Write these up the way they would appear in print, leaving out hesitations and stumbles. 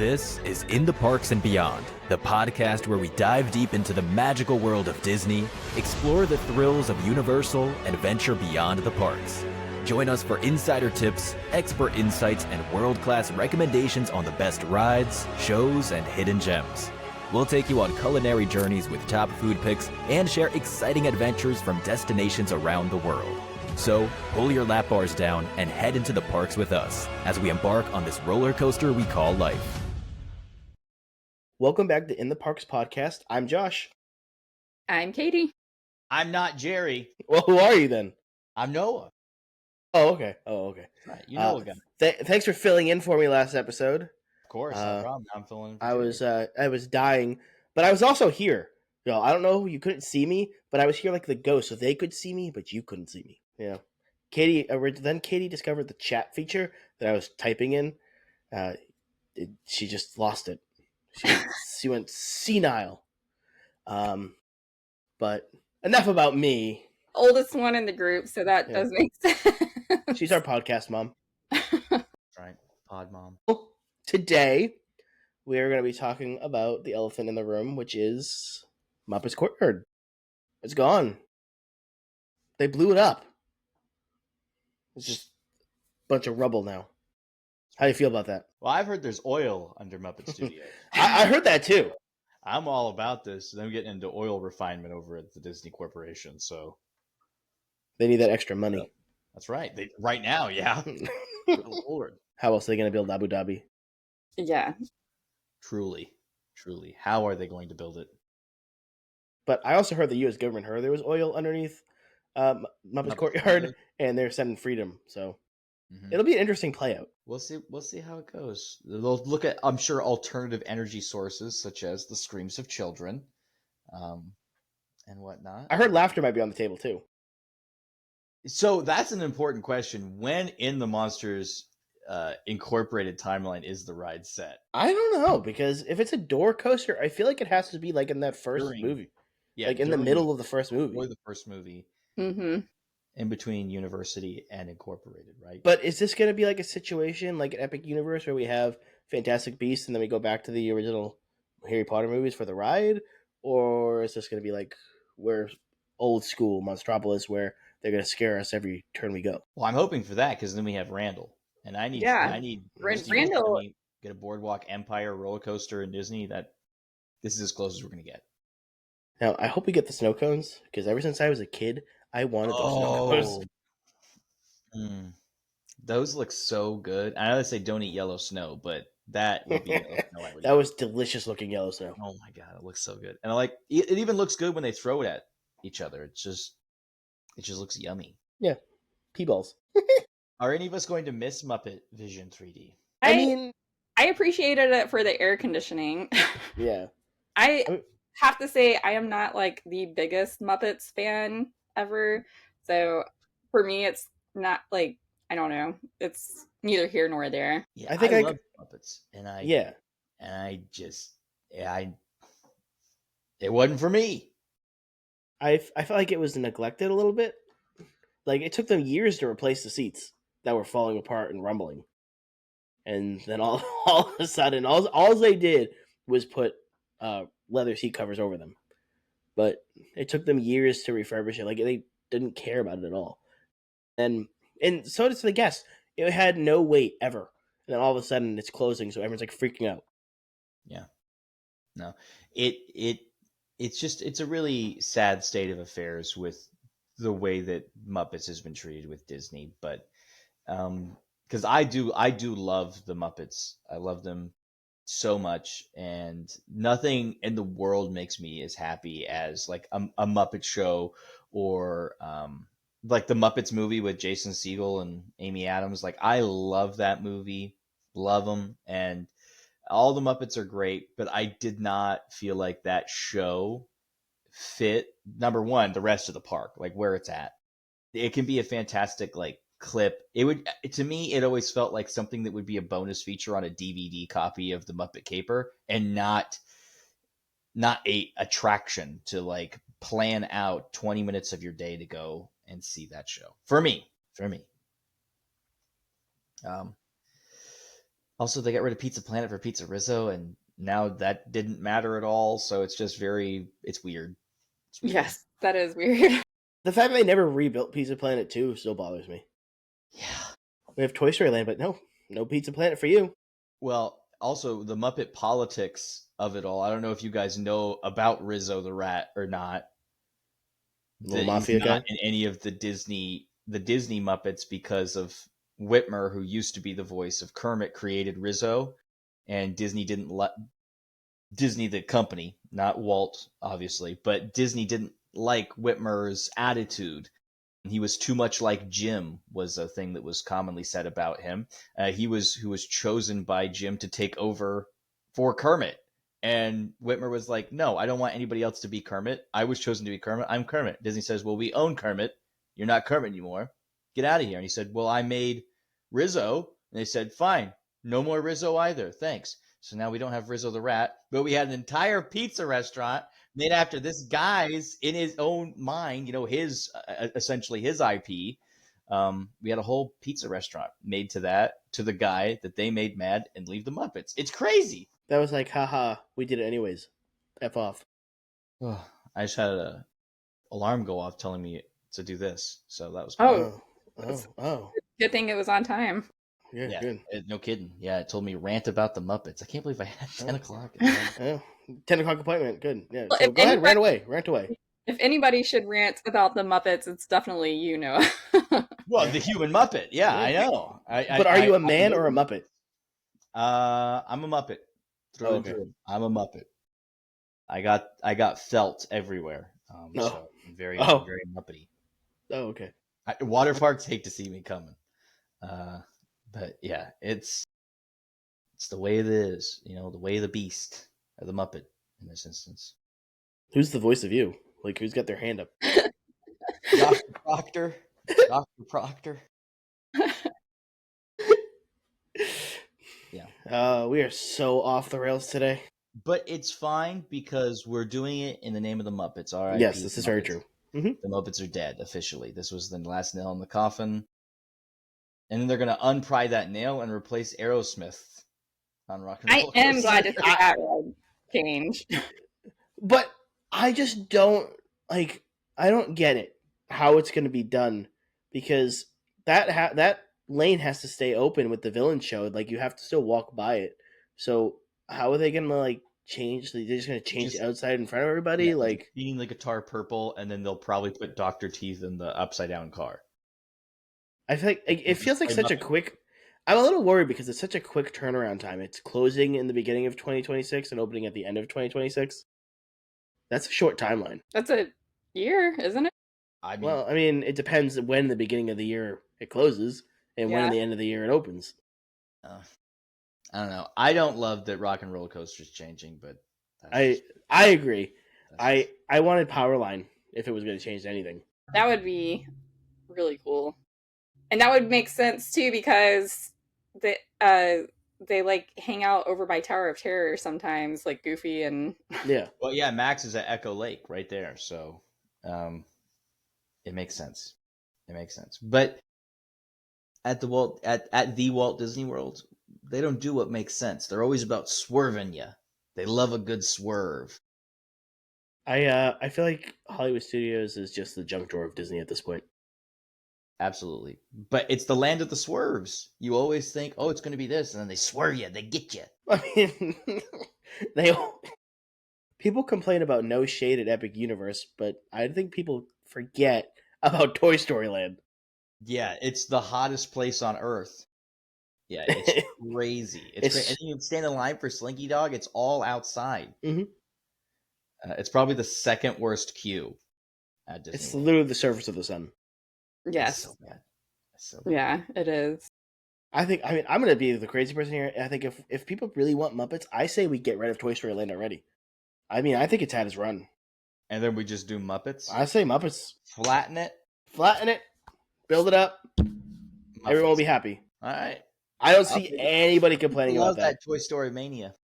This is In the Parks and Beyond, the podcast where we dive deep into the magical world of Disney, explore the thrills of Universal, and venture beyond the parks. Join us for insider tips, expert insights, and world-class recommendations on the best rides, shows, and hidden gems. We'll take you on culinary journeys with top food picks and share exciting adventures from destinations around the world. So, pull your lap bars down and head into the parks with us as we embark on this roller coaster we call life. Welcome back to In the Parks podcast. I'm Josh. I'm Katie. I'm not Jerry. Well, who are you then? I'm Noah. Oh, okay. Right, you know again. Thanks for filling in for me last episode. Of course, no problem. I'm filling in for I was dying, but I was also here. I don't know, you couldn't see me, but I was here like the ghost, so they could see me, but you couldn't see me. Yeah. Katie discovered the chat feature that I was typing in. She just lost it. She went senile. But enough about me. Oldest one in the group, so that does make sense. She's our podcast mom. Right, pod mom. Today, we are going to be talking about the elephant in the room, which is Muppets Courtyard. It's gone. They blew it up. It's just a bunch of rubble now. How do you feel about that? Well, I've heard there's oil under Muppet Studios. I heard that too. I'm all about this. I'm getting into oil refinement over at the Disney Corporation, so They need that extra money. that's right. Right now, yeah. Good Lord. How else are they going to build Abu Dhabi? Yeah. Truly. How are they going to build it? But I also heard the U.S. government heard there was oil underneath Muppets Courtyard, and they're sending freedom. So it'll be an interesting play out. We'll see how it goes. They'll look at, I'm sure, alternative energy sources such as the screams of children, and whatnot. I heard laughter might be on the table too. So that's an important question. When in the Monsters Incorporated timeline is the ride set? I don't know, because if it's a door coaster, I feel like it has to be like in that first movie. Yeah, like in the middle of the first movie. Or the first movie. Mm-hmm. In between University and Incorporated, right? But is this going to be like a situation like an Epic Universe where we have Fantastic Beasts and then we go back to the original Harry Potter movies for the ride? Or is this going to be like we're old school Monstropolis where they're going to scare us every turn we go? Well, I'm hoping for that because then we have Randall. And I need Randall. Get a Boardwalk Empire roller coaster in Disney. This is as close as we're going to get. Now, I hope we get the snow cones because ever since I was a kid, I wanted those snow cones. Those look so good. I know they say don't eat yellow snow, but that would be yellow snow. That was delicious looking yellow snow. Oh my god, it looks so good. And I like it even looks good when they throw it at each other. It just looks yummy. Yeah. P-balls. Are any of us going to miss Muppet Vision 3D? I appreciated it for the air conditioning. Yeah. I have to say I am not like the biggest Muppets fan ever. So for me it's not like, I don't know. It's neither here nor there. Yeah, I love Muppets. It wasn't for me. I felt like it was neglected a little bit. Like it took them years to replace the seats that were falling apart and rumbling. And then all of a sudden, all they did was put leather seat covers over them. But it took them years to refurbish it. Like they didn't care about it at all. And so does the guests. It had no wait ever. And then all of a sudden it's closing, so everyone's like freaking out. Yeah. No. It's a really sad state of affairs with the way that Muppets has been treated with Disney, but because I do love the Muppets. I love them so much, and nothing in the world makes me as happy as like a Muppet show or like the Muppets movie with Jason Segel and Amy Adams. Like I love that movie, love them, and all the Muppets are great, but I did not feel like that show fit, number one, the rest of the park, like where it's at. It can be a fantastic like clip. It would, to me, it always felt like something that would be a bonus feature on a DVD copy of the Muppet Caper, and not a attraction to like plan out 20 minutes of your day to go and see that show. For me. Also, they got rid of Pizza Planet for Pizza Rizzo, and now that didn't matter at all. So it's just it's weird. It's weird. Yes, that is weird. The fact that they never rebuilt Pizza Planet 2 still bothers me. Yeah. We have Toy Story Land, but no Pizza Planet for you. Well, also the Muppet politics of it all. I don't know if you guys know about Rizzo the Rat or not. Little mafia he's not guy? in any of the Disney Muppets because of Whitmer, who used to be the voice of Kermit, created Rizzo, and Disney didn't let Disney the company, not Walt, obviously, but Disney didn't like Whitmer's attitude. He was too much like Jim, was a thing that was commonly said about him. He was chosen by Jim to take over for Kermit. And Whitmer was like, no, I don't want anybody else to be Kermit. I was chosen to be Kermit. I'm Kermit. Disney says, well, we own Kermit. You're not Kermit anymore. Get out of here. And he said, well, I made Rizzo. And they said, fine. No more Rizzo either. Thanks. So now we don't have Rizzo the Rat, but we had an entire pizza restaurant made after this guy's, in his own mind, his essentially his IP. We had a whole pizza restaurant made to the guy that they made mad and leave the Muppets. It's crazy. That was like, haha, we did it anyways. F off. Oh, I just had an alarm go off telling me to do this, so that was cool. Oh. Good thing it was on time. Yeah, good. No kidding. Yeah, it told me rant about the Muppets. I can't believe I had 10 o'clock. Oh, 10 o'clock appointment. Good. Yeah. Well, So if go ahead, anybody- rant away. If anybody should rant about the Muppets, it's definitely you, Noah. Well, the human Muppet. Yeah, I know. But are you a man or a Muppet? I'm a Muppet. Through and through. I'm a Muppet. I got felt everywhere. So I'm very Muppety. Oh, okay. Water parks hate to see me coming. But yeah, it's the way it is. The way of the beast, or the Muppet in this instance. Who's the voice of you? Like, who's got their hand up? Dr. Proctor. Dr. Proctor. Yeah. We are so off the rails today. But it's fine because we're doing it in the name of the Muppets. All right. Yes, this is very true. Mm-hmm. The Muppets are dead officially. This was the last nail in the coffin. And then they're going to unpry that nail and replace Aerosmith on Rock and Roll I am Coaster. glad to see that change. But I just don't I don't get it how it's going to be done, because that lane has to stay open with the villain show. Like, you have to still walk by it. So how are they going to change? They're just going to change the outside in front of everybody. Yeah, painting the guitar purple, and then they'll probably put Dr. Teeth in the upside down car. I feel like it feels like such a quick. I'm a little worried because it's such a quick turnaround time. It's closing in the beginning of 2026 and opening at the end of 2026. That's a short timeline. That's a year, isn't it? Well, I mean, it depends when the beginning of the year it closes and when the end of the year it opens. I don't know. I don't love that Rock and Roller Coaster is changing, but I agree. I wanted Powerline if it was going to change anything. That would be really cool, and that would make sense too, because they hang out over by Tower of Terror sometimes, like Goofy and yeah. Well, yeah, Max is at Echo Lake right there, so it makes sense. It makes sense. But at the Walt Disney World, they don't do what makes sense. They're always about swerving you. They love a good swerve. I feel like Hollywood Studios is just the junk drawer of Disney at this point. Absolutely. But it's the land of the swerves. You always think, oh, it's going to be this, and then they swerve you. They get you. I mean, people complain about no shade at Epic Universe, but I think people forget about Toy Story Land. Yeah, it's the hottest place on Earth. Yeah, it's crazy. It's crazy. And you stand in line for Slinky Dog, it's all outside. Mm-hmm. It's probably the second worst queue at Disney. It's literally the surface of the sun. yes, It's so bad. It's so bad. yeah, it is. I mean, I'm going to be the crazy person here. I think if people really want Muppets, I say we get rid of Toy Story Land already. I mean, I think it's had its run. And then we just do Muppets. I say Muppets. Flatten it. Build it up. Muppets. Everyone will be happy. All right. I don't see anybody complaining I about love that. Toy Story Mania.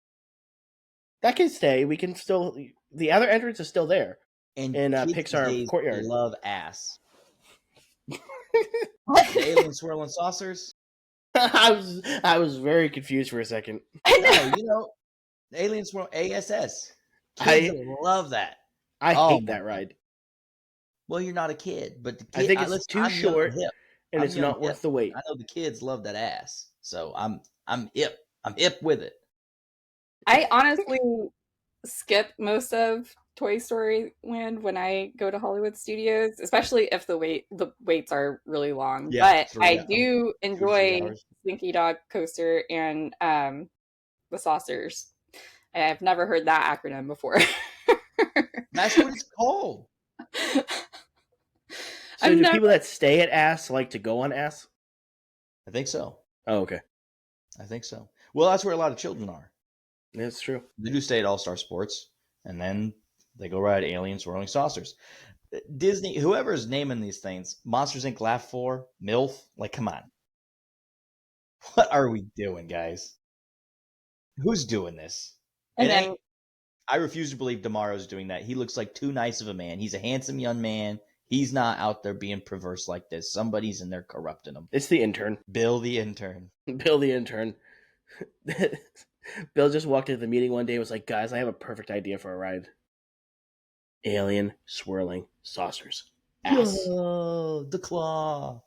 That can stay. We can still. The other entrance is still there. And in kids Pixar these days Courtyard. love ass. The alien swirling saucers. I was very confused for a second. No, Aliens from ASS. Kids love that. I Oh hate my that ride. Well, you're not a kid, but the kid. I think it's listen, too I'm young short, and hip. and I'm it's young not and hip. worth the wait. I know the kids love that ass, so I'm hip. I'm hip with it. I honestly skip most of Toy Story Land when I go to Hollywood Studios, especially if the waits are really long. Yeah, But I do 3 enjoy hours. Slinky Dog Coaster and the Saucers. I've never heard that acronym before. That's what it's called. So do people that stay at ass like to go on ass? I think so. Oh, okay. I think so. Well, that's where a lot of children are. That's true. They do stay at All Star Sports, and then they go ride Aliens, Swirling Saucers. Disney, whoever's naming these things, Monsters Inc. Laugh 4, MILF, like, come on. What are we doing, guys? Who's doing this? And then I refuse to believe Damaro's doing that. He looks like too nice of a man. He's a handsome young man. He's not out there being perverse like this. Somebody's in there corrupting him. It's the intern. Bill the intern. Bill the intern. Bill just walked into the meeting one day and was like, guys, I have a perfect idea for a ride. Alien swirling saucers. Ass. Oh, the claw.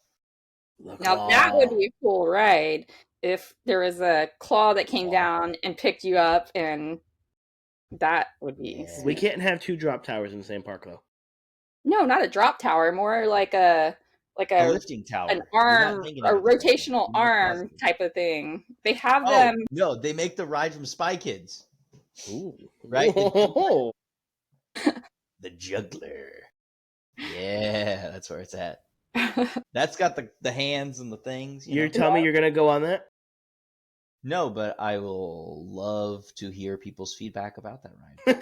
Now that would be a cool ride if there was a claw that came down and picked you up, and that would be. Yeah. We can't have two drop towers in the same park, though. No, not a drop tower, more like a lifting tower, an arm, a rotational arm type of thing. They have them. No, they make the ride from Spy Kids. Ooh, right? The juggler. Yeah, that's where it's at. That's got the hands and the things. You're telling me you're gonna go on that? No, but I will love to hear people's feedback about that ride.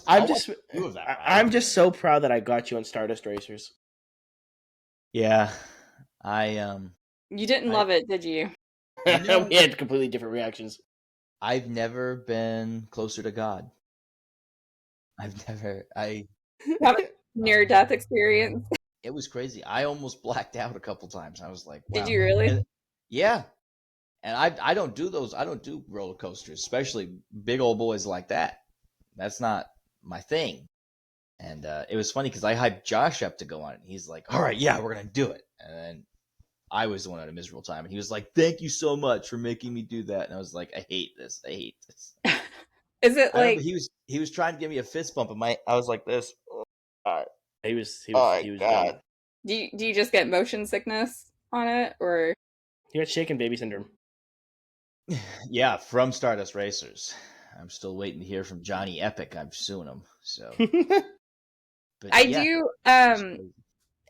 I'm just so proud that I got you on Stardust Racers. Yeah, You didn't love it, did you? We had completely different reactions. I've never been closer to God. You have a near-death experience. It was crazy. I almost blacked out a couple times. I was like, wow. Did you really? Yeah. And I don't do those. I don't do roller coasters, especially big old boys like that. That's not my thing. And it was funny because I hyped Josh up to go on it. He's like, all right, yeah, we're going to do it. And then I was the one at a miserable time. And he was like, thank you so much for making me do that. And I was like, I hate this. Is it like he was trying to give me a fist bump, and I was like this. He was God. done. Do you just get motion sickness on it, or he got shaken baby syndrome? Yeah, from Stardust Racers. I'm still waiting to hear from Johnny Epic. I'm suing him. So, but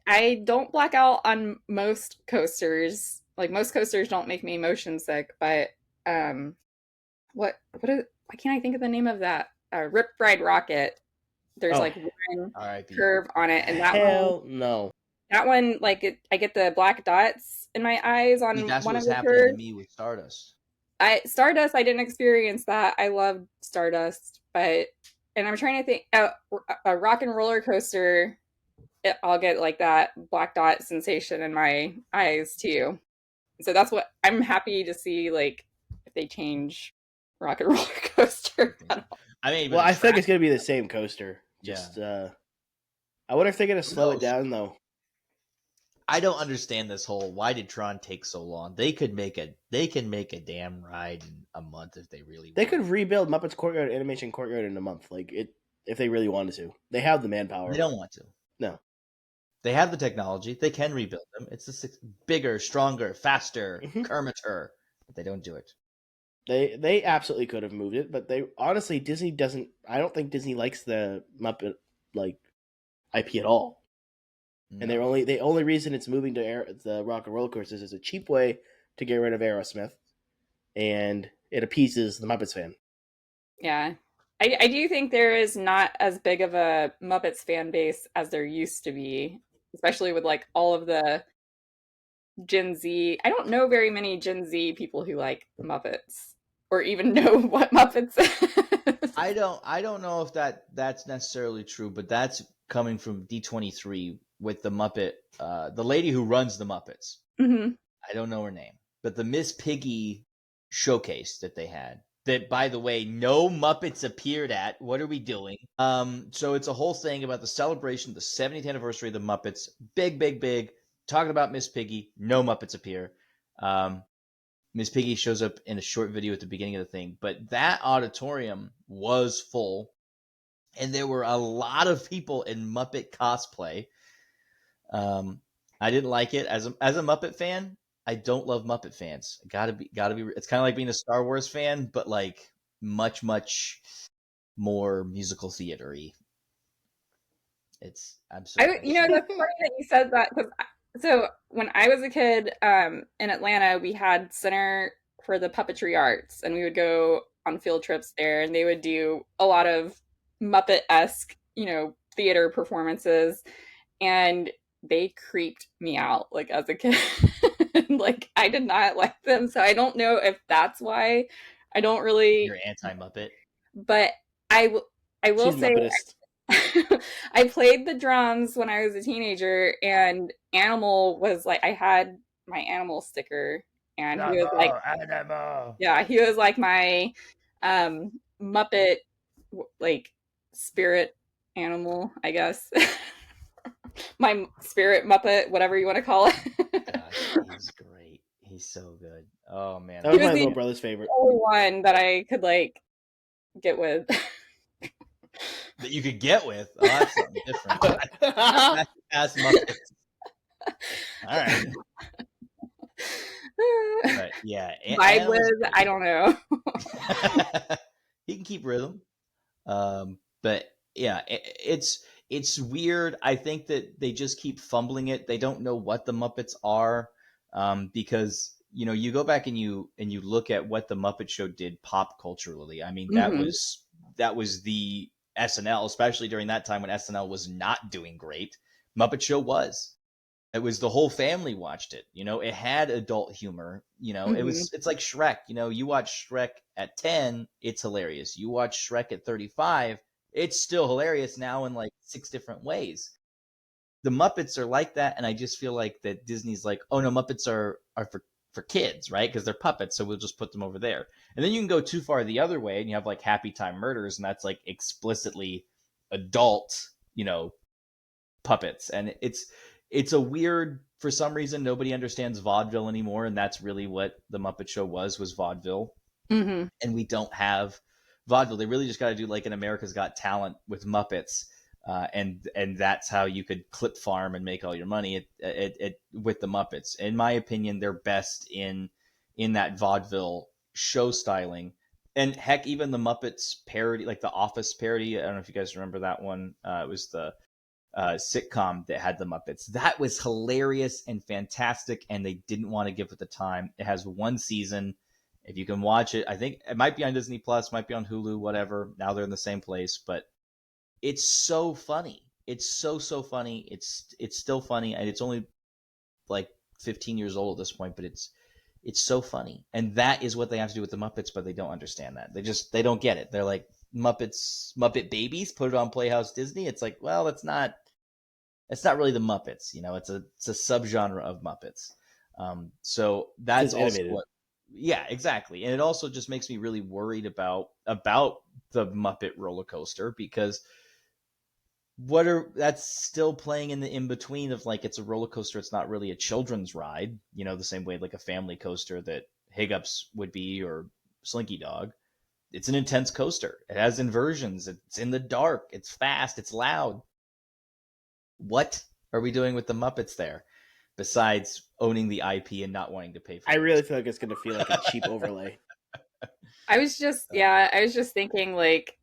I don't black out on most coasters. Like, most coasters don't make me motion sick, but why can't I think of the name of that? Rip Ride Rocket. There's like one curve on it, and no. That one, like, I get the black dots in my eyes on that's one of what's the happening curves. to me with Stardust. Stardust, I didn't experience that. I love Stardust, and I'm trying to think. A rock and roller coaster, I'll get like that black dot sensation in my eyes too. So that's what I'm happy to see. Like, if they change rock and roller coaster. I think it's gonna be the same coaster. Just I wonder if they're gonna slow it down though. I don't understand this whole why did Tron take so long? They can make a damn ride in a month if they really want. They could rebuild Muppets Courtyard Animation Courtyard in a month, if they really wanted to. They have the manpower. They don't want to. No. They have the technology. They can rebuild them. It's a bigger, stronger, faster, Kermiter. But they don't do it. They absolutely could have moved it, but Disney doesn't. I don't think Disney likes the Muppet IP at all. No. And the only reason it's moving to the Rock and Roller Coasters is a cheap way to get rid of Aerosmith, and it appeases the Muppets fan. Yeah, I do think there is not as big of a Muppets fan base as there used to be, especially with like all of the Gen Z. I don't know very many Gen Z people who like Muppets or even know what Muppets is. I don't know if that's necessarily true, but that's coming from D23 with the Muppet, the lady who runs the Muppets. Mm-hmm. I don't know her name, but the Miss Piggy showcase that they had. That, by the way, no Muppets appeared at. What are we doing? So it's a whole thing about the celebration of the 70th anniversary of the Muppets. Big, big, big. Talking about Miss Piggy. No Muppets appear. Miss Piggy shows up in a short video at the beginning of the thing, but that auditorium was full, and there were a lot of people in Muppet cosplay. I didn't like it as a Muppet fan. I don't love Muppet fans. Gotta be. It's kind of like being a Star Wars fan, but like much more musical theater-y. I'm sorry. You know, that's funny that you said that because so when I was a kid in Atlanta, we had Center for the Puppetry Arts, and we would go on field trips there, and they would do a lot of Muppet-esque, you know, theater performances, and they creeped me out like as a kid. Like I did not like them, so I don't know if that's why I don't really. You're anti-Muppet, But I will She's say. Muppetist. I played the drums when I was a teenager, and Animal was like, I had my Animal sticker, and he was like, yeah, he was like my Muppet, like spirit animal, I guess. My spirit Muppet, whatever you want to call it. Gosh, he's great. He's so good. Oh man, That was He was my the little brother's favorite. only one that I could like get with. that you could get with. Oh, that's something different. That's Muppets. All right. But yeah, Vibe with, I don't know. He can keep rhythm. But yeah, it's weird. I think that they just keep fumbling it. They don't know what the Muppets are, because you know, you go back and you look at what the Muppet Show did pop culturally. I mean, that was the SNL, especially during that time when SNL was not doing great. Muppet Show was. It was the whole family watched it. You know, it had adult humor. You know, it's like Shrek. You know, you watch Shrek at 10, it's hilarious. You watch Shrek at 35, it's still hilarious now in like 6 different ways. The Muppets are like that, and I just feel like that Disney's like, oh no, Muppets are for kids, right? Because they're puppets, so we'll just put them over there. And then you can go too far the other way, and you have like Happy Time Murders, and that's like explicitly adult, you know, puppets. And it's a weird, for some reason nobody understands vaudeville anymore, and that's really what the Muppet Show was vaudeville. And we don't have vaudeville. They really just got to do like an America's Got Talent with Muppets, and that's how you could clip farm and make all your money with the Muppets. In my opinion, they're best in that vaudeville show styling. And heck, even the Muppets parody, like the Office parody, I don't know if you guys remember that one. It was the sitcom that had the Muppets. That was hilarious and fantastic, and they didn't want to give it the time. It has 1 season. If you can watch it, I think it might be on Disney Plus, might be on Hulu, whatever. Now they're in the same place, but it's so funny. It's so funny. It's still funny, and it's only like 15 years old at this point, but it's so funny. And that is what they have to do with the Muppets, but they don't understand that. They don't get it. They're like, Muppet Babies, put it on Playhouse Disney. It's like, well, it's not really the Muppets, you know. It's a subgenre of Muppets. So that's also animated. yeah, exactly. And it also just makes me really worried about the Muppet roller coaster, because that's still playing in the in between of like, it's a roller coaster, it's not really a children's ride, you know, the same way like a family coaster that Hiccups would be, or Slinky Dog. It's an intense coaster. It has inversions. It's in the dark. It's fast. It's loud. What are we doing with the Muppets there, besides owning the IP and not wanting to pay for it? I really feel like it's going to feel like a cheap overlay. I was just thinking like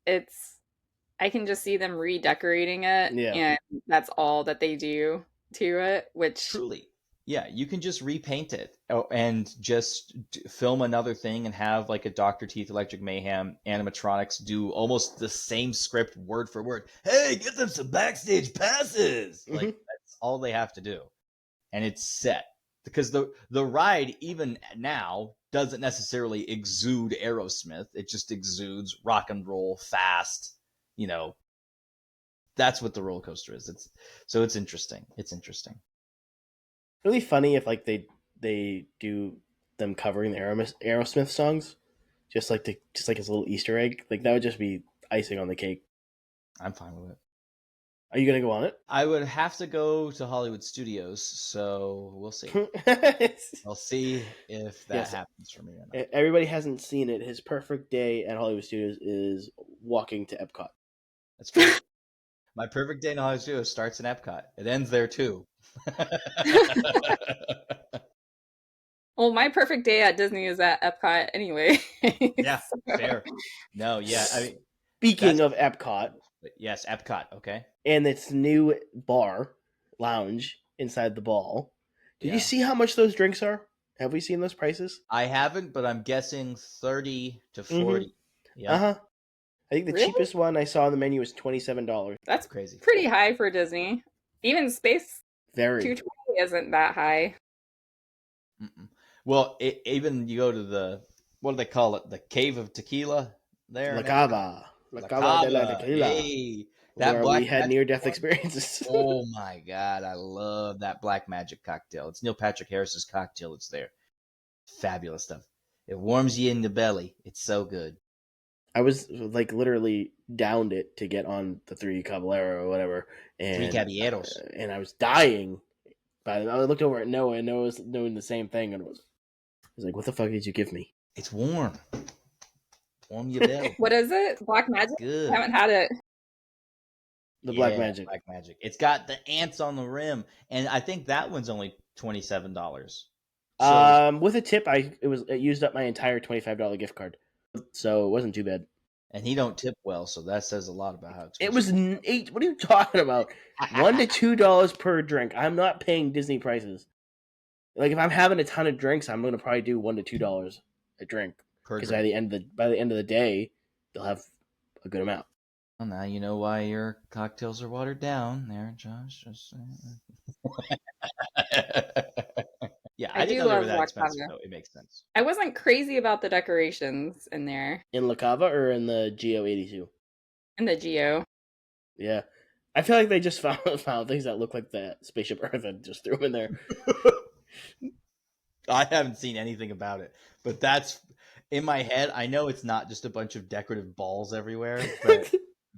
I can just see them redecorating it, Yeah. and that's all that they do to it, which Truly. Yeah, you can just repaint it and just film another thing and have like a Dr. Teeth Electric Mayhem animatronics do almost the same script word for word. Hey, get them some backstage passes. Like, that's all they have to do. And it's set. Because the ride, even now, doesn't necessarily exude Aerosmith. It just exudes rock and roll, fast, you know. That's what the roller coaster is. It's interesting. It's interesting. Really funny if like they they do them covering the Aerosmith songs, just like as a little Easter egg. Like that would just be icing on the cake. I'm fine with it. Are you gonna go on I would have to go to Hollywood Studios, so we'll see. it? I'll see if that Yes. happens for me or not. Everybody hasn't seen it. His perfect day at Hollywood Studios is walking to Epcot. That's true. My perfect day in Hollywood Studios starts in Epcot. It ends there too. Well, my perfect day at Disney is at Epcot anyway. Yeah, fair. No, yeah. I mean, Speaking that's- of Epcot yes, Epcot. Okay. and its new bar lounge inside the ball, did Yeah. you see how much those drinks are? Have we seen those prices? I haven't, but I'm guessing 30 to 40. Yeah. Uh-huh. I think the Really? cheapest one I saw on the menu was $27. That's Crazy. pretty high for Disney. Even Space Very. 220 isn't that high. Mm-mm. Well, even you go to the, what do they call it? The Cave of Tequila there. La in Cava. La Epcot. Cava de la Cava. Tequila. Hey, that Where black we had magic near-death one. experiences. Oh my God, I love that black magic cocktail. It's Neil Patrick Harris's cocktail. It's there. Fabulous stuff. It warms you in the belly. It's so good. I was like literally downed it to get on the Three Caballero or whatever, Three and Caballeros. and I was dying. But I looked over at Noah, and Noah was doing the same thing, and I was like, "What the fuck did you give me?" It's warm. Warm your belly. What is it? Black Magic? Good. I haven't had it. The Black Magic. Black Magic. It's got the ants on the rim, and I think that one's only $27. So, With a tip, it used up my entire $25 gift card, so it wasn't too bad. and he don't tip well, so that says a lot about how expensive It was eight. What are you talking about? $1 to $2 per drink. I'm not paying Disney prices. Like if I'm having a ton of drinks, I'm gonna probably do $1 to $2 a drink per because drink. by the end of the day, they'll have a good amount. Well, now you know why your cocktails are watered down there, Josh. Just saying. Yeah, I I didn't do know they were love that La expensive, Cava. though. It makes sense. I wasn't crazy about the decorations in there In La Cava or in the Geo 82? in the Geo. Yeah, I feel like they just found things that look like the spaceship Earth and just threw them in there. I haven't seen anything about it, but that's in my head. I know it's not just a bunch of decorative balls everywhere, but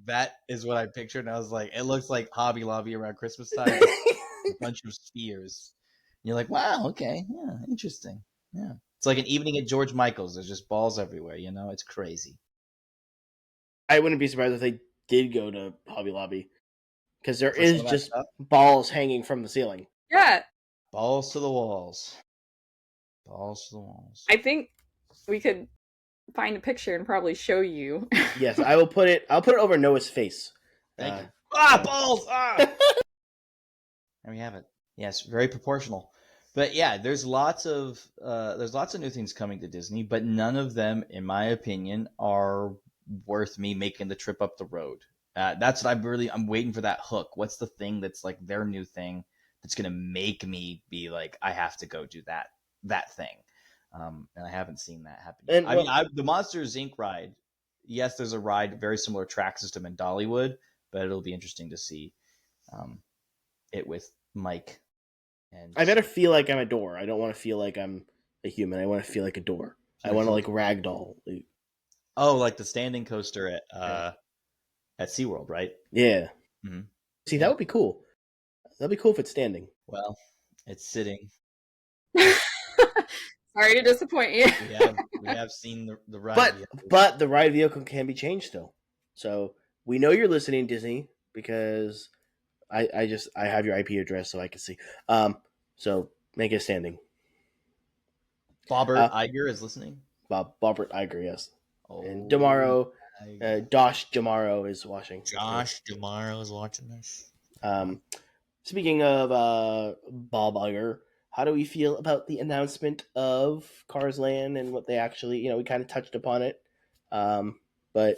that is what I pictured. And I was like, it looks like Hobby Lobby around Christmas time. A bunch of spheres. And you're like, wow, okay, yeah, interesting. Yeah. It's like an evening at George Michael's. There's just balls everywhere, it's crazy. I wouldn't be surprised if they did go to Hobby Lobby because there For is some of that just stuff? balls hanging from the ceiling. Yeah, Balls to the walls. Balls to the walls. I think we could find a picture and probably show you. Yes, I will put it. I'll put it over Noah's face. Thank you. Ah, balls! Ah! There we have it. Yes, very proportional. But yeah, there's lots of new things coming to Disney, but none of them, in my opinion, are worth me making the trip up the road. That's what I'm waiting for, that hook. What's the thing that's like their new thing that's gonna make me be like, I have to go do that thing. And I haven't seen that happen yet. And, The Monsters Inc. ride. Yes, there's a ride, very similar track system in Dollywood, but it'll be interesting to see it with Mike. And I better feel like I'm a door. I don't want to feel like I'm a human. I want to feel like a door. I want to like ragdoll. Oh, like the standing coaster at SeaWorld, right? Yeah. Mm-hmm. See, that would be cool. That'd be cool if it's standing. Well, it's sitting. Sorry to disappoint you. We have seen the ride. But the ride vehicle can be changed still. So we know you're listening, Disney, because I have your IP address so I can see. So make it standing. Bobbert Iger is listening. Bobbert Iger, yes. Oh, And Damaro, Josh Damaro is watching. Josh Damaro is watching this. Speaking of Bob Iger, how do we feel about the announcement of Cars Land and what they actually, we kind of touched upon it. But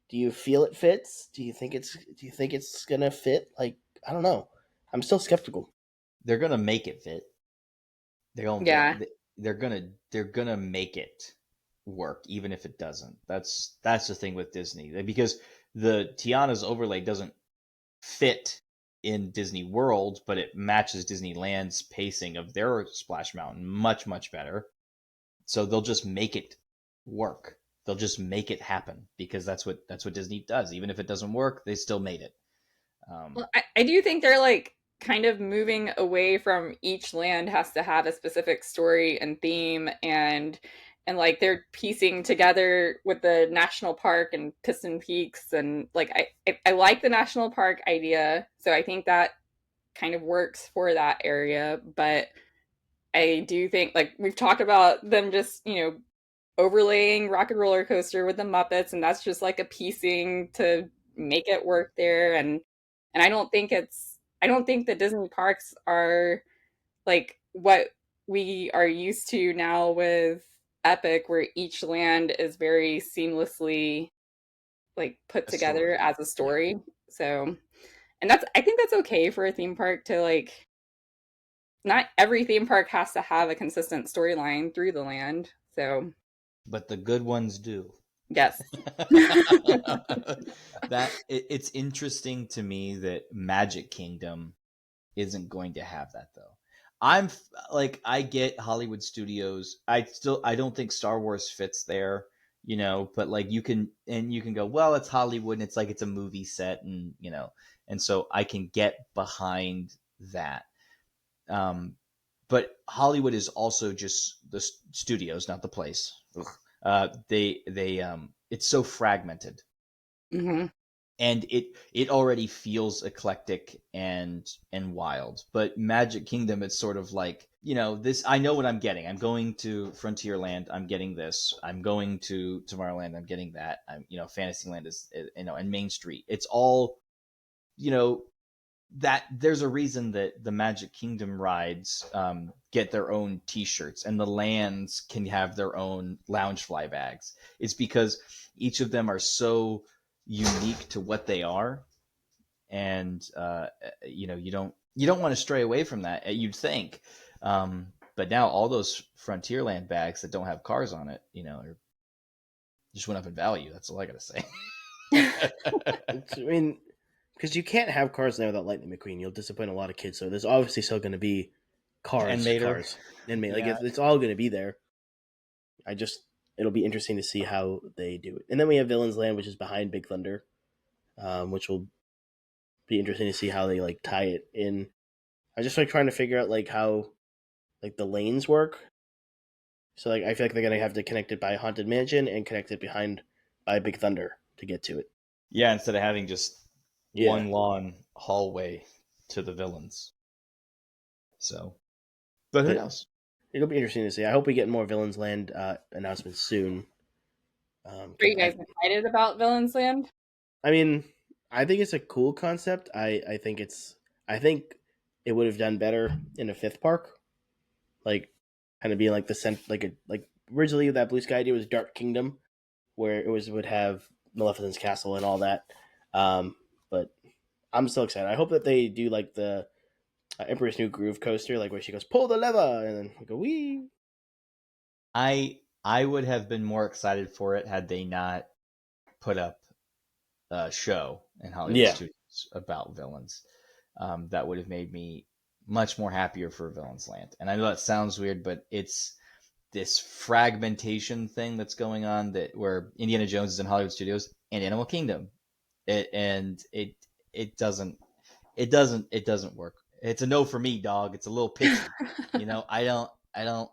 do you feel it fits? Do you think it's gonna fit? Like, I don't know. I'm still skeptical. They're gonna make it fit. They're gonna make it work, even if it doesn't. That's the thing with Disney, because the Tiana's overlay doesn't fit in Disney World, but it matches Disneyland's pacing of their Splash Mountain much, much better. So they'll just make it work. They'll just make it happen because that's what Disney does. Even if it doesn't work, they still made it. Well, I do think they're like kind of moving away from each land has to have a specific story and theme, and like they're piecing together with the national park and Piston Peaks, and like I like the national park idea, so I think that kind of works for that area. But I do think, like we've talked about them just, overlaying Rock and Roller Coaster with the Muppets, and that's just like a piecing to make it work there. And I don't think that Disney parks are like what we are used to now with Epic, where each land is very seamlessly like put A together story. as a story. So, and I think that's okay for a theme park to like, not every theme park has to have a consistent storyline through the land. So, But the good ones do. yes. It's interesting to me that Magic Kingdom isn't going to have that though. I get Hollywood Studios. I don't think Star Wars fits there, but like you can go, well, it's Hollywood and it's like it's a movie set, and and so I can get behind that. But Hollywood is also just the studios, not the place. They it's so fragmented, Mm-hmm. and it already feels eclectic and wild. But Magic Kingdom, it's sort of like, this, I know what I'm getting. I'm going to Frontierland, I'm getting this. I'm going to Tomorrowland, I'm getting that. I'm Fantasyland is, and Main Street. It's all, that there's a reason that the Magic Kingdom rides get their own T-shirts, and the lands can have their own Loungefly bags. It's because each of them are so unique to what they are, and you don't want to stray away from that. You'd think, but now all those Frontierland bags that don't have cars on it, just went up in value. That's all I gotta say. I mean, because you can't have cars there without Lightning McQueen. You'll disappoint a lot of kids. So there's obviously still going to be cars, Mater. and like Yeah. it's all going to be there. It'll be interesting to see how they do it. And then we have Villains Land, which is behind Big Thunder, which will be interesting to see how they like tie it in. I just like trying to figure out like how like the lanes work. So like I feel like they're gonna have to connect it by Haunted Mansion and connect it by Big Thunder to get to it. Yeah, instead of having just Yeah. one long hallway to the villains. So, but who knows? It'll be interesting to see. I hope we get more Villains Land announcements soon. Are you guys excited about Villains Land? I mean, I think it's a cool concept. I think it would have done better in a fifth park, like kind of being like like originally that Blue Sky idea was Dark Kingdom, where would have Maleficent's castle and all that. But I'm still excited. I hope that they do like the Emperor's New Groove coaster, like where she goes pull the lever and then we go wee. I would have been more excited for it had they not put up a show in Hollywood Studios about villains. That would have made me much more happier for Villains Land. And I know that sounds weird, but it's this fragmentation thing that's going on, that where Indiana Jones is in Hollywood Studios and Animal Kingdom, it doesn't work. It's a no for me, dog. It's a little pitchy. I don't.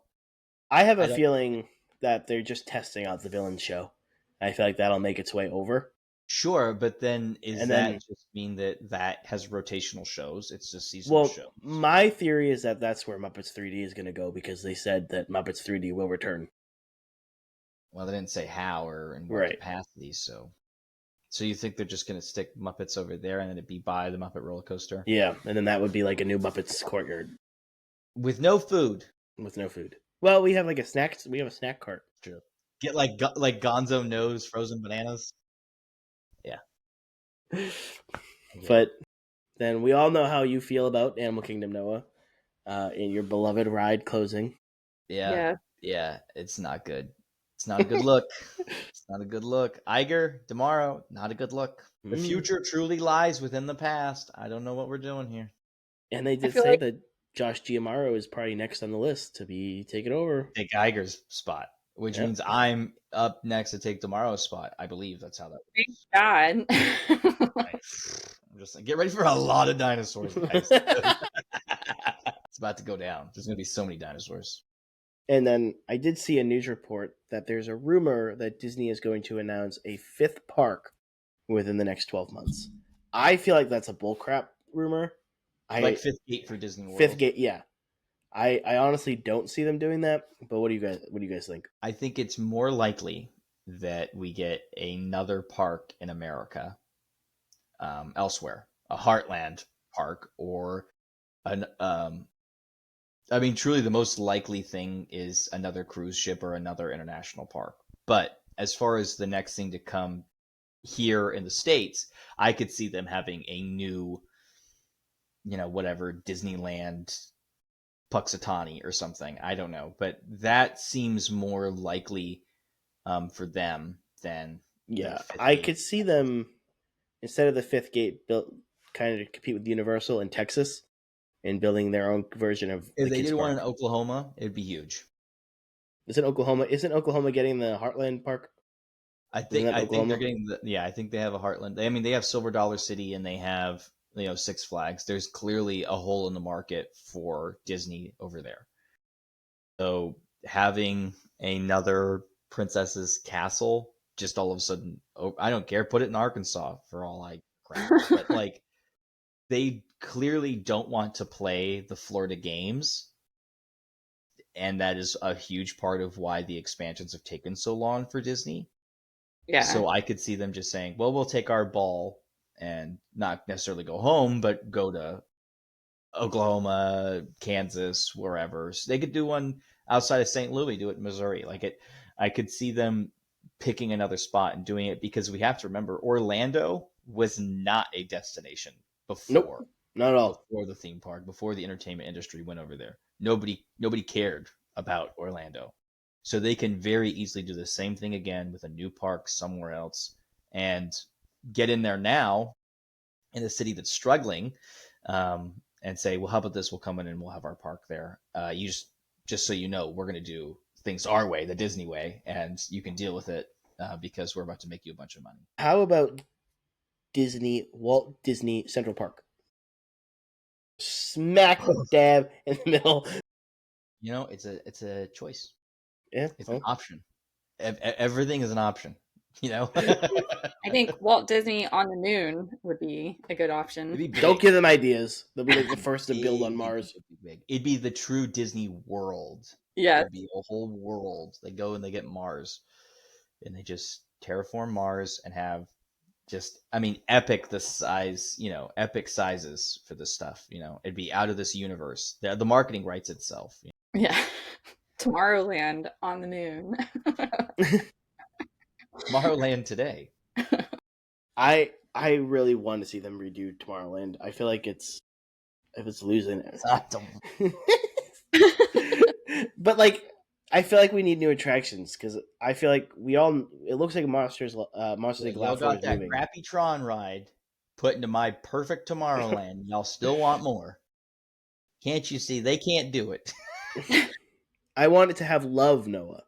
I have a feeling that they're just testing out the villain show. I feel like that'll make its way over. Sure, but then just mean that has rotational shows? It's just seasonal shows. My theory is that that's where Muppets 3D is going to go, because they said that Muppets 3D will return. Well, they didn't say how or in what capacity, so you think they're just going to stick Muppets over there and then it'd be by the Muppet roller coaster? Yeah, and then that would be like a new Muppets courtyard with no food. Well, we have like a snack. We have a snack cart. True. Get like Gonzo knows frozen bananas. Yeah. But then we all know how you feel about Animal Kingdom, Noah, in your beloved ride closing. Yeah. It's not good. It's not a good look. It's not a good look. Iger, tomorrow, not a good look. The future truly lies within the past. I don't know what we're doing here. And they did feel say like- that Josh Giamaro is probably next on the list to be taken over. Take Iger's spot, which Yep. means I'm up next to take tomorrow's spot. I believe that's how that Thank God. I'm just like, get ready for a lot of dinosaurs, guys. It's about to go down. There's going to be so many dinosaurs. And then I did see a news report that there's a rumor that Disney is going to announce a fifth park within the next 12 months. I feel like that's a bullcrap rumor. Like fifth gate for Disney World. Fifth gate, yeah. I honestly don't see them doing that. But what do you guys think? I think it's more likely that we get another park in America, elsewhere, a Heartland park, or an. I mean, truly, the most likely thing is another cruise ship or another international park. But as far as the next thing to come here in the States, I could see them having a new, whatever, Disneyland Puxatawny or something. I don't know. But that seems more likely for them than. Yeah, the I gate. could see them, instead of the fifth gate, built kind of compete with Universal in Texas and building their own version of If the they kids' did one park. in Oklahoma, it'd be huge. Isn't Oklahoma getting the Heartland Park? I think that they're Oklahoma? getting I think they have a Heartland. I mean, they have Silver Dollar City and they have Six Flags. There's clearly a hole in the market for Disney over there. So having another Princess's Castle just all of a sudden, I don't care. Put it in Arkansas for all I crap. But like, they clearly don't want to play the Florida games. And that is a huge part of why the expansions have taken so long for Disney. Yeah. So I could see them just saying, well, we'll take our ball and not necessarily go home, but go to Oklahoma, Kansas, wherever. So they could do one outside of St. Louis, do it in Missouri. I could see them picking another spot and doing it, because we have to remember Orlando was not a destination before. Nope, not at all. Before the theme park, before the entertainment industry went over there. Nobody cared about Orlando. So they can very easily do the same thing again with a new park somewhere else and get in there now in a city that's struggling, and say, well, how about this? We'll come in and we'll have our park there. You just so you know, we're going to do things our way, the Disney way, and you can deal with it because we're about to make you a bunch of money. How about Walt Disney Central Park? Smack dab in the middle. It's a choice. Yeah, It's an option. Everything is an option. I think Walt Disney on the moon would be a good option. Don't give them ideas. They'll be like the first to build on Mars. It'd be the true Disney World. Yeah. It'd be a whole world. They go and they get Mars, and they just terraform Mars and have epic epic sizes for this stuff. It'd be out of this universe. The marketing writes itself. Yeah. Tomorrowland on the moon. Tomorrowland today. I really want to see them redo Tomorrowland. I feel like if it's losing it. But I feel like we need new attractions, because I feel like it looks like Monsters Inc. Y'all got that moving. crappy Tron ride put into my perfect Tomorrowland. Y'all still want more. Can't you see they can't do it? I want it to have love, Noah.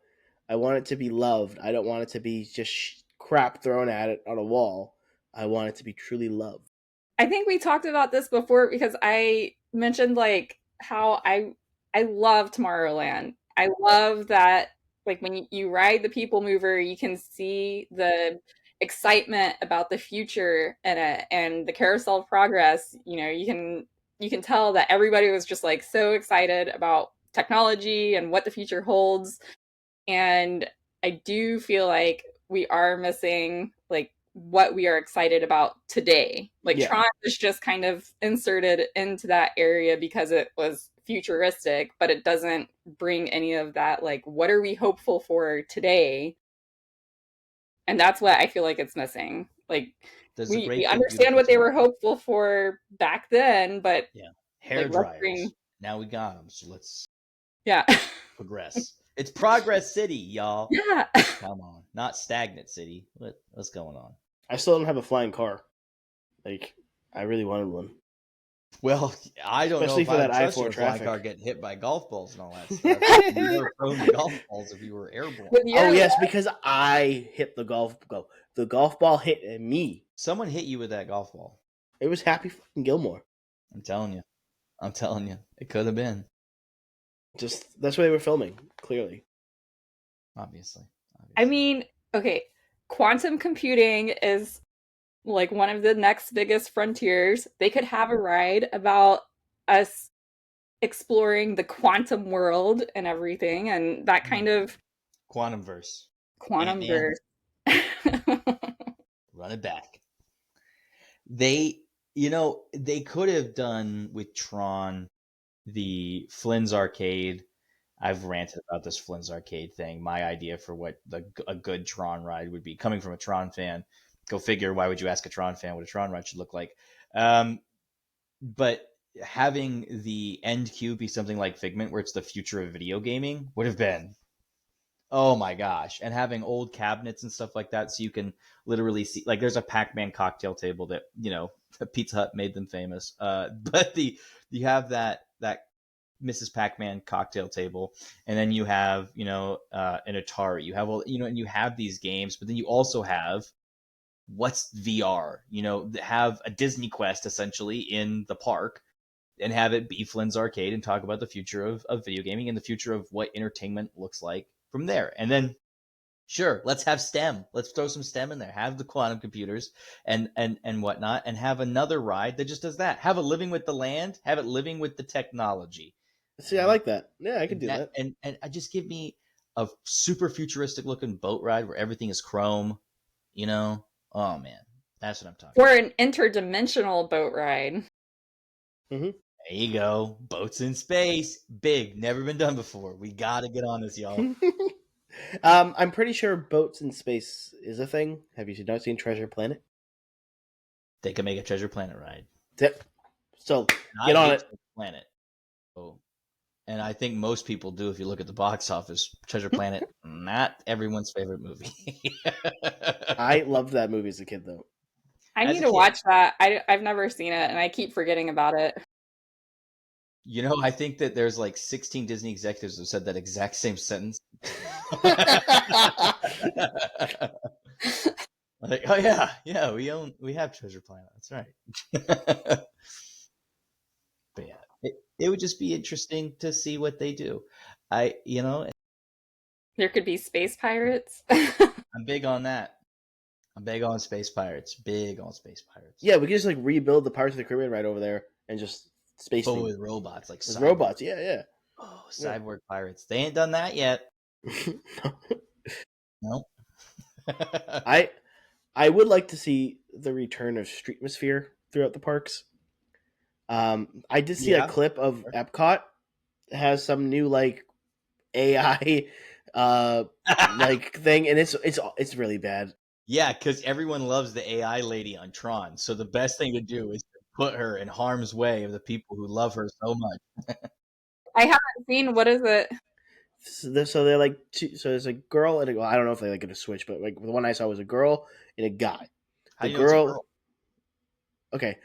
I want it to be loved. I don't want it to be just crap thrown at it on a wall. I want it to be truly loved. I think we talked about this before, because I mentioned how I love Tomorrowland. I love that when you ride the People Mover, you can see the excitement about the future and the Carousel of Progress. You can tell that everybody was just so excited about technology and what the future holds. And I do feel like we are missing what we are excited about today. Tron was just kind of inserted into that area because it was futuristic, but it doesn't bring any of that what are we hopeful for today. And that's what I feel like it's missing. We understand what they were hopeful for back then, but hair dryers. Now we got them, so let's progress. It's Progress City, y'all. Yeah. Come on, not Stagnant City. What's going on? I still don't have a flying car. Like, I really wanted one. Well, I don't Especially know if for I that would trust I-4 your flying traffic. car getting hit by golf balls and all that stuff. You were prone to golf balls if you were airborne. With your Oh yes, because I hit the golf ball. The golf ball hit me. Someone hit you with that golf ball. It was Happy fucking Gilmore. I'm telling you. It could have been. Just that's why they were filming. Clearly, Obviously. I mean, okay, quantum computing is like one of the next biggest frontiers. They could have a ride about us exploring the quantum world and everything, and that kind of Quantumverse. quantum Ant-Man. verse. Run it back. They could have done with Tron the Flynn's Arcade. I've ranted about this Flynn's Arcade thing. My idea for what a good Tron ride would be, coming from a Tron fan. Go figure. Why would you ask a Tron fan what a Tron ride should look like? But having the end cube be something like Figment, where it's the future of video gaming, would have been, oh my gosh. And having old cabinets and stuff like that, so you can literally see, like, there's a Pac-Man cocktail table that, Pizza Hut made them famous. But you have that Mrs. Pac-Man cocktail table, and then you have an Atari. You have and you have these games, but then you also have what's VR. Have a Disney Quest essentially in the park, and have it be Flynn's Arcade, and talk about the future of video gaming and the future of what entertainment looks like from there. And then, sure, let's have STEM. Let's throw some STEM in there. Have the quantum computers and whatnot, and have another ride that just does that. Have a Living with the Land. Have it Living with the Technology. see, I like that. Yeah, I could do that. And just give me a super futuristic looking boat ride where everything is chrome. Oh man, that's what I'm talking Or about. an interdimensional boat ride. Mm-hmm. There you go. Boats in space. Big. Never been done before. We got to get on this, y'all. I'm pretty sure boats in space is a thing. Have you not seen Treasure Planet? They can make a Treasure Planet ride. So I get on hate it. Treasure Planet. Oh. And I think most people do if you look at the box office. Treasure Planet, not everyone's favorite movie. I loved that movie as a kid, though. I As need a to kid. watch that. I've never seen it, and I keep forgetting about it. I think that there's like 16 Disney executives who said that exact same sentence. Like, oh yeah, we have Treasure Planet. That's right. But yeah, it would just be interesting to see what they do. There could be space pirates. I'm big on that. I'm big on space pirates. Big on space pirates. Yeah, we could just like rebuild the Pirates of the Caribbean right over there and just space But theme. with robots, like With cyborg. robots. Yeah. Oh, cyborg pirates. They ain't done that yet. Nope. I would like to see the return of Streetmosphere throughout the parks. I did see a clip of Epcot. It has some new like AI like thing, and it's really bad. Yeah, because everyone loves the AI lady on Tron. So the best thing to do is to put her in harm's way of the people who love her so much. I haven't seen, what is it? So they're like so there's a girl and I don't know if they like get a switch, but like the one I saw was a girl and a guy. How The do you know it's a girl, girl? okay,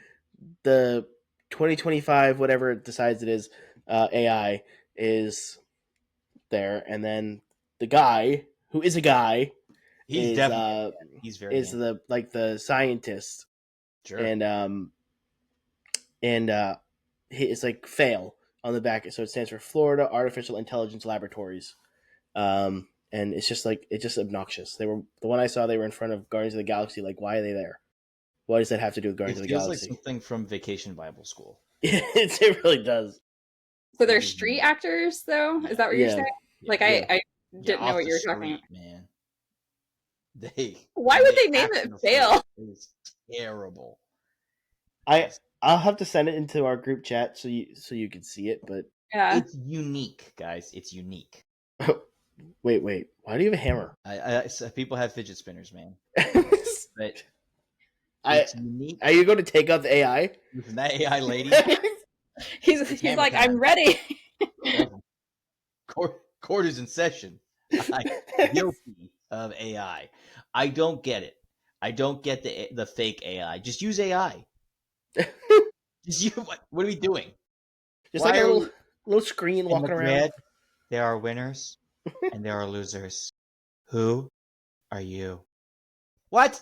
the 2025 whatever it decides it is, AI is there, and then the guy who is a guy He's is definitely he's very is the scientist, sure. and it's like fail on the back, so it stands for Florida Artificial Intelligence Laboratories. And it's just obnoxious. They were the one I saw. They were in front of Guardians of the Galaxy. Like, why are they there? What does that have to do with Guardians of It the feels like Galaxy? something from Vacation Bible School. It really does. So they're street actors, though? Is that what you're saying? Like, Yeah. I didn't know what you were talking about. Man. Why would they name it Fail? It was terrible. I'll have to send it into our group chat so you can see it. But Yeah. It's unique, guys. It's unique. wait. Why do you have a hammer? So people have fidget spinners, man. But I it's unique. are you going to take out the AI? From that AI lady. He's like, hammer I'm time. ready. Quarters in session. I'm guilty of AI. I don't get it. I don't get the fake AI. Just use AI. Just use what are we doing? Just Why like a are little we little screen in walking around. Madrid? There are winners and there are losers. Who are you? What?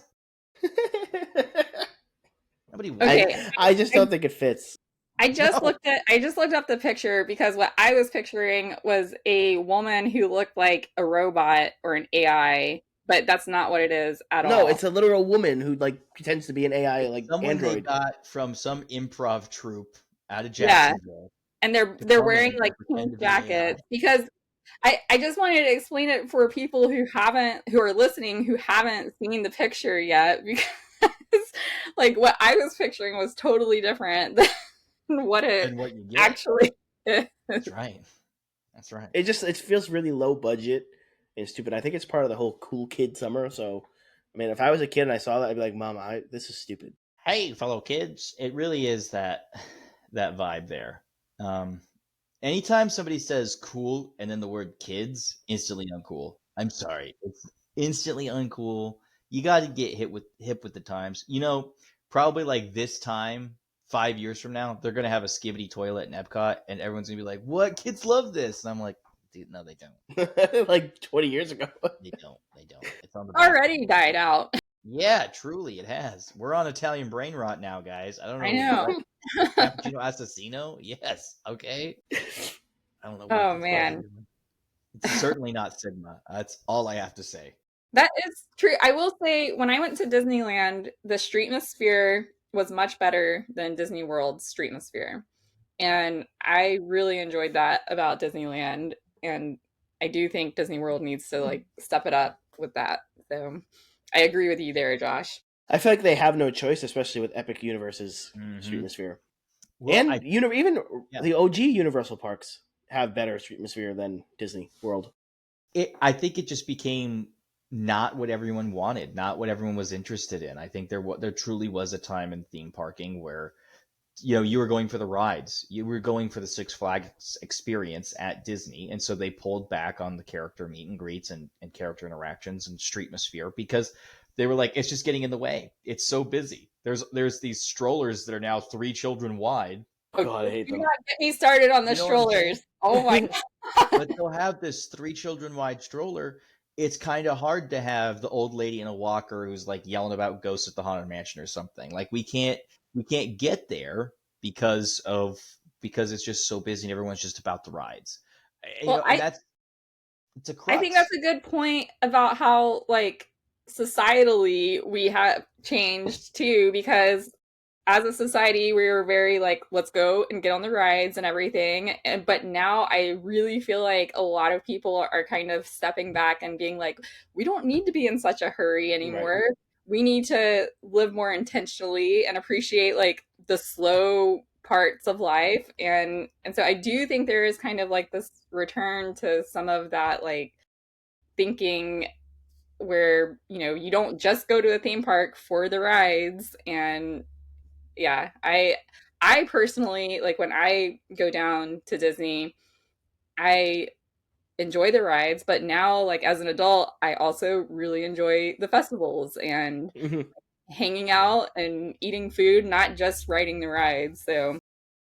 Nobody won. Okay, I just don't think it fits. I just No. looked up the picture because what I was picturing was a woman who looked like a robot or an AI, but that's not what it is at No, all. it's a literal woman who like pretends to be an AI It's like someone they android. got from some improv troupe out of Yeah, Jacksonville and to they're come wearing in like and pretend pink to be AI. jackets because I just wanted to explain it for people who are listening who haven't seen the picture yet because like what I was picturing was totally different than what it And what you get. actually is. That's right. That's right. It feels really low budget and stupid. I think it's part of the whole cool kid summer. So, I mean, if I was a kid and I saw that, I'd be like, "Mom, this is stupid." Hey, fellow kids, it really is that vibe there. Um, Anytime somebody says cool and then the word kids, instantly uncool. I'm sorry. It's instantly uncool. You got to get hip with the times. Probably like this time, 5 years from now, they're going to have a skibidi toilet in Epcot and everyone's going to be like, what? Kids love this. And I'm like, dude, no, they don't. Like 20 years ago. They don't. They don't. It's on the back. Already died out. Yeah, truly, it has. We're on Italian brain rot now, guys. I don't I know know. what cappuccino assassino. Yes, okay. I don't know what Oh these guys are man. doing. It's certainly not Sigma. That's all I have to say. That is true. I will say when I went to Disneyland, the Streetmosphere was much better than Disney World's Streetmosphere. And I really enjoyed that about Disneyland. And I do think Disney World needs to like step it up with that. So I agree with you there, Josh. I feel like they have no choice, especially with Epic Universe's Mm-hmm. Streetmosphere. Well, And even yeah. the OG Universal parks have better Streetmosphere than Disney World. I think it just became not what everyone wanted, not what everyone was interested in. I think there truly was a time in theme parking where you were going for the rides, you were going for the Six Flags experience at Disney, and so they pulled back on the character meet and greets and character interactions and Streetmosphere because they were like, it's just getting in the way. It's so busy. There's these strollers that are now 3 children wide. Oh, God, I hate Do them. not get me started on the You know what I'm saying? strollers. Oh my God. But they'll have this 3 children wide stroller. It's kind of hard to have the old lady in a walker who's like yelling about ghosts at the haunted mansion or something. Like we can't get there because it's just so busy and everyone's just about the rides. Well, And it's a I think crux. that's a good point about how like societally we have changed too, because as a society we were very like let's go and get on the rides and everything, but now I really feel like a lot of people are kind of stepping back and being like we don't need to be in such a hurry Right. anymore. We need to live more intentionally and appreciate like the slow parts of life, and so I do think there is kind of like this return to some of that like thinking where you don't just go to a theme park for the rides. And yeah, I personally like when I go down to Disney, I enjoy the rides, but now like as an adult I also really enjoy the festivals and hanging out and eating food, not just riding the rides. So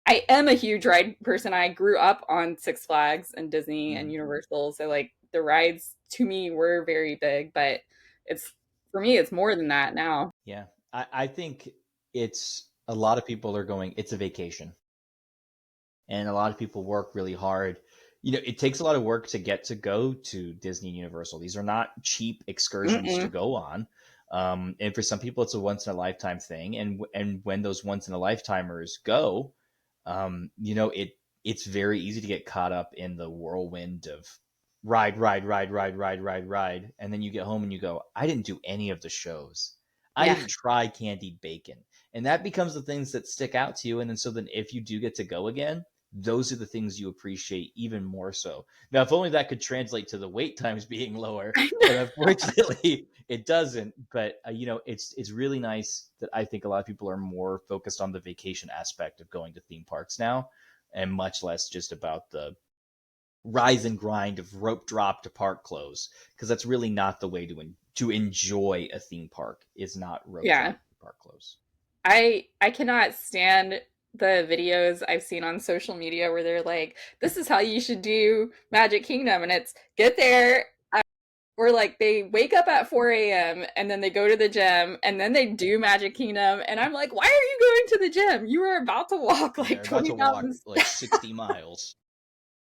I am a huge ride person. I grew up on Six Flags and Disney and Mhm. Universal, so like the rides to me were very big, but it's for me it's more than that now. Yeah. I think it's a lot of people are going, it's a vacation. And a lot of people work really hard. It takes a lot of work to get to go to Disney and Universal. These are not cheap excursions to Mm-mm. go on. And for some people, it's a once in a lifetime thing. And when those once in a lifetimers go, it's very easy to get caught up in the whirlwind of ride, ride, ride, ride, ride, ride, ride. And then you get home and you go, I didn't do any of the shows. I Yeah. didn't try candied bacon. And that becomes the things that stick out to you. And then so then if you do get to go again, those are the things you appreciate even more so. Now, if only that could translate to the wait times being lower, but unfortunately it doesn't. But it's really nice that I think a lot of people are more focused on the vacation aspect of going to theme parks now, and much less just about the rise and grind of rope drop to park close, because that's really not the way to enjoy a theme park. Is not rope drop to park close. I cannot stand the videos I've seen on social media where they're like, this is how you should do Magic Kingdom, and it's get there, or like they wake up at 4 a.m. and then they go to the gym and then they do Magic Kingdom, and I'm like, why are you going to the gym? You were about to walk like 20,000 like 60 miles.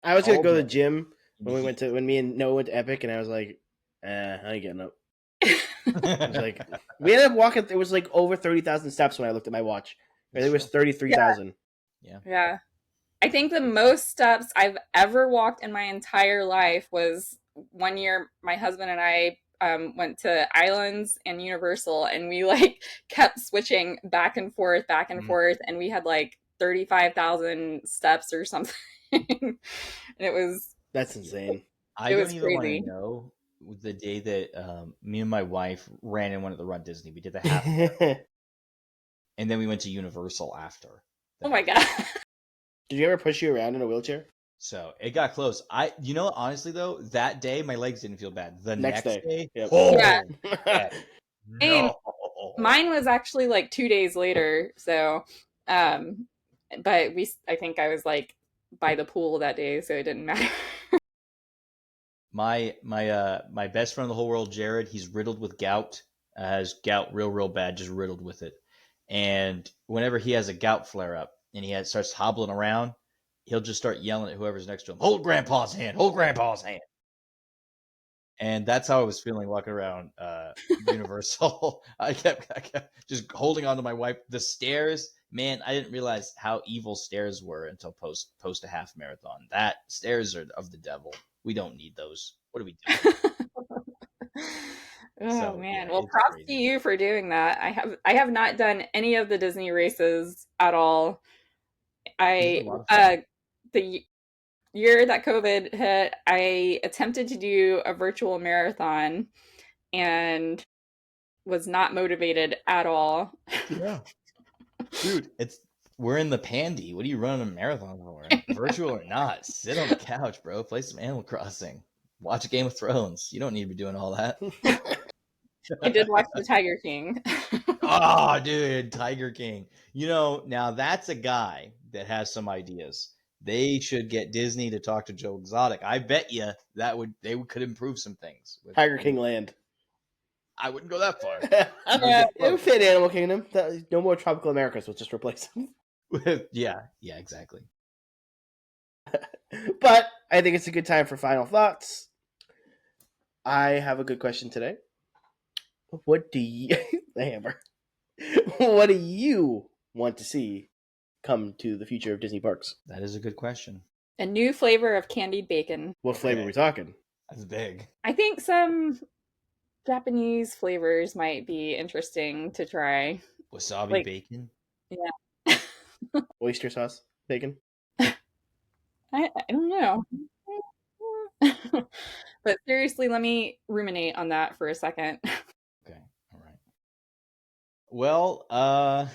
I was gonna go to the gym when me and Noah went to Epic, and I was like, I ain't getting up. I was like, we ended up walking. It was like over 30,000 steps when I looked at my watch. It was 33,000. Yeah. I think the most steps I've ever walked in my entire life was one year my husband and I went to Islands and Universal, and we like kept switching back and forth, and we had like 35,000 steps or something. And that's insane. I don't even want to know the day that me and my wife ran and wanted to run Disney. We did the half, and then we went to Universal after. Oh my god! Did you ever push you around in a wheelchair? So it got close. Honestly though, that day my legs didn't feel bad. The next day, yep. No. Mine was actually like 2 days later. So, but I think I was like by the pool that day, so it didn't matter. My best friend in the whole world, Jared, he's riddled with gout. Has gout real bad, just riddled with it. And whenever he has a gout flare up and he starts hobbling around, he'll just start yelling at whoever's next to him, hold grandpa's hand, hold grandpa's hand. And that's how I was feeling walking around Universal. I kept just holding on to my wife. The stairs, man, I didn't realize how evil stairs were until post a half marathon. That stairs are of the devil. We don't need those. What are we doing? Oh man. Well, props to you for doing that. I have not done any of the Disney races at all. The year that COVID hit, I attempted to do a virtual marathon and was not motivated at all. Yeah. Dude, we're in the pandy. What are you running a marathon for? Virtual or not? Sit on the couch, bro. Play some Animal Crossing. Watch Game of Thrones. You don't need to be doing all that. I did watch The Tiger King. Oh, dude, Tiger King. Now that's a guy that has some ideas. They should get Disney to talk to Joe Exotic. I bet you they could improve some things. Tiger King Land. I wouldn't go that far. It would fit Animal Kingdom. No more Tropical Americas. We'll just replace them. Yeah, exactly. But I think it's a good time for final thoughts. I have a good question today. What do you, Amber? What do you want to see come to the future of Disney parks? That is a good question. A new flavor of candied bacon. What flavor are we talking? That's big. I think some Japanese flavors might be interesting to try. Wasabi bacon? Yeah. Oyster sauce bacon? I don't know. But seriously, let me ruminate on that for a second. Okay. All right. Well,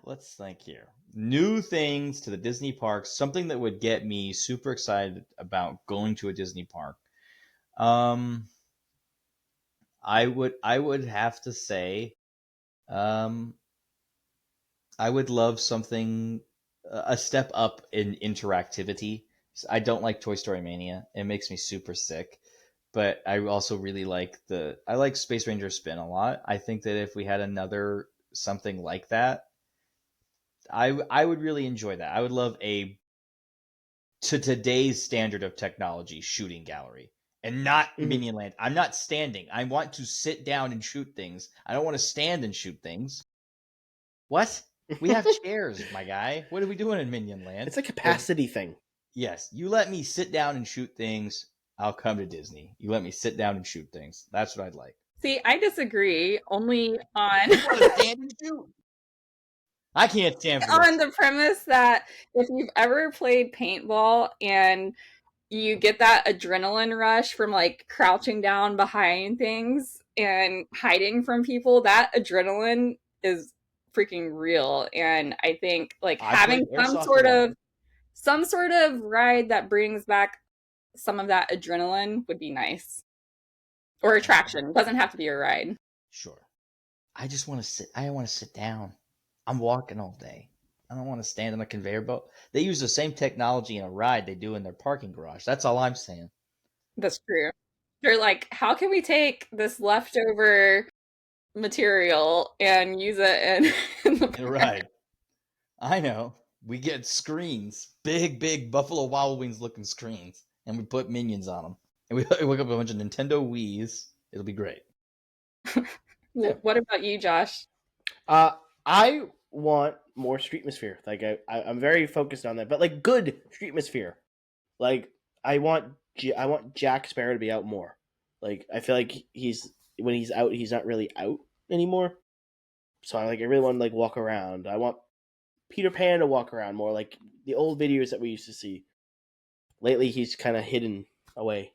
let's think here. New things to the Disney parks, something that would get me super excited about going to a Disney park. I would have to say, I would love something, a step up in interactivity. I don't like Toy Story Mania. It makes me super sick. But I also really like I like Space Ranger Spin a lot. I think that if we had another something like that, I would really enjoy that. I would love to today's standard of technology shooting gallery. And not Minion Land. I'm not standing. I want to sit down and shoot things. I don't want to stand and shoot things. What? We have chairs, my guy. What are we doing in Minion Land? It's a capacity thing. Yes. You let me sit down and shoot things, I'll come to Disney. You let me sit down and shoot things. That's what I'd like. See, I disagree only on stand and shoot. I can't stand for on the premise that if you've ever played paintball and you get that adrenaline rush from like crouching down behind things and hiding from people, that adrenaline is freaking real. And I think like having some sort of ride that brings back some of that adrenaline would be nice. Or attraction. Doesn't have to be a ride. Sure. I just want to sit. I want to sit down. I'm walking all day. I don't want to stand on a conveyor belt. They use the same technology in a ride they do in their parking garage. That's all I'm saying. That's true. They're like, how can we take this leftover material and use it in the In a ride. I know. We get screens, big Buffalo Wild Wings looking screens, and we put minions on them. And we hook up a bunch of Nintendo Wii's. It'll be great. What about you, Josh? I want more Streetmosphere. Like I'm very focused on that, but like good Streetmosphere. Like I want Jack Sparrow to be out more. Like I feel like when he's out, he's not really out anymore. So I really want to like walk around. I want Peter Pan to walk around more, like the old videos that we used to see. Lately, he's kind of hidden away.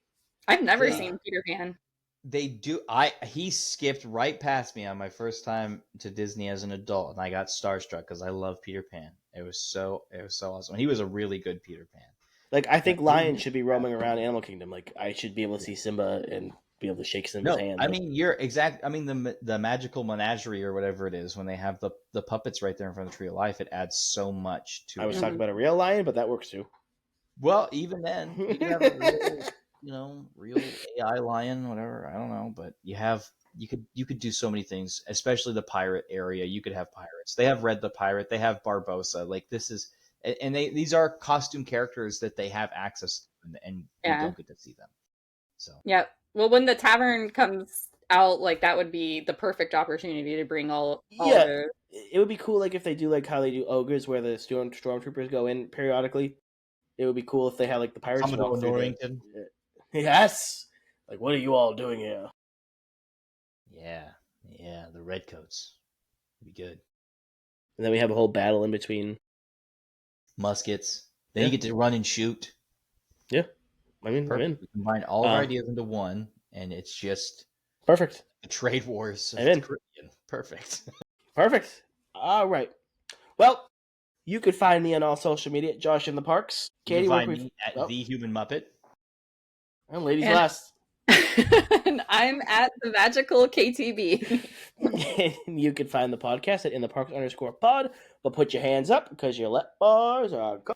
I've never seen Peter Pan. They do. He skipped right past me on my first time to Disney as an adult, and I got starstruck because I love Peter Pan. It was so awesome. He was a really good Peter Pan. Like I think lions should be roaming around Animal Kingdom. Like I should be able to see Simba and be able to shake Simba's hand. I mean you're exact. I mean the magical menagerie or whatever it is when they have the puppets right there in front of the Tree of Life. It adds so much to. I was talking about a real lion, but that works too. Well, even then, you can have a real AI lion, whatever. I don't know, but you could do so many things, especially the pirate area. You could have pirates. They have Red the Pirate. They have Barbossa. Like this is, and these are costume characters that they have access to, and you don't get to see them. So Yep. Well, when the tavern comes out, like that would be the perfect opportunity to bring all the... It would be cool, like if they do like how they do ogres, where the stormtroopers go in periodically. It would be cool if they had like the pirates walk through Norrington. Yes. Like, what are you all doing here? Yeah, the redcoats would be good. And then we have a whole battle in between. Muskets. Then you get to run and shoot. Yeah. I mean, Perfect. I'm in. We combine all of our ideas into one, and it's just perfect. The trade wars. I'm in. Perfect. Perfect. All right. Well, you could find me on all social media, Josh in the Parks. Katie, you can find me at The Human Muppet. And ladies last. And I'm at the magical KTB. You can find the podcast at @intheparks_pod. But put your hands up because your let bars are gone.